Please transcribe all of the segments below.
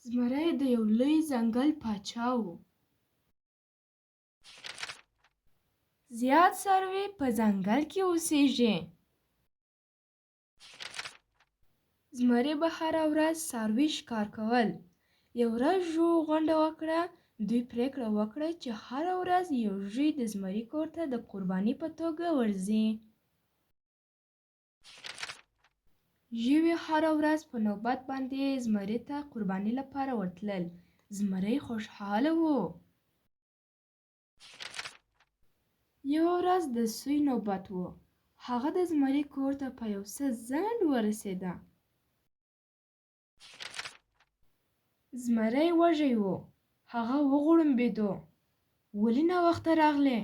زمری د یو لوی ځنګل پاچا و. زیات څاروي په ځنګل کې اوسېږي. زمري به هره ورځ څاروي ښکار کول. یو ورځ ژوو غونډه وکړه. دوی پریکړه وکړه چې هره ورځ یو ژوی د زمري کور ته د قرباني په توګه ورځي. ژوي هره ورځ په نوبت باندې زمري ته قرباني لپاره ورتلل. زمری خوشحاله و. یوه ورځ د سوی نوبت و. هغه د زمري کور ته په یو څه ځنډ ورسېده. زمری وږی و. هغه وغړمبېدو. ولې ناوخته راغلې؟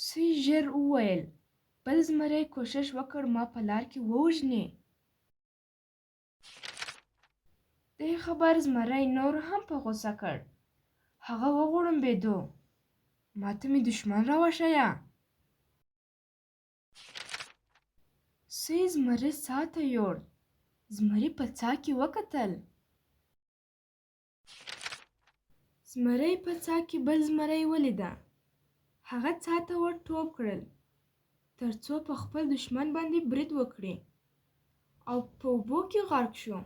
سوی ژر وویل بل زمری کوښښ وکړ ما په لار کې ووژني. دې خبر زمری نور هم په غوسه کړ. هغه وغړمبېدو. ماته مې دښمن راوښیه. سوی زمري څاه ته یوړ. زمري په څاه کې وکتل. زمری په څاه کې بل زمری ولیده. هغه څاه ته ور ټوپ کړل تر څو په خپل دښمن باندې برید وکړي او په اوبو کې غرق شو.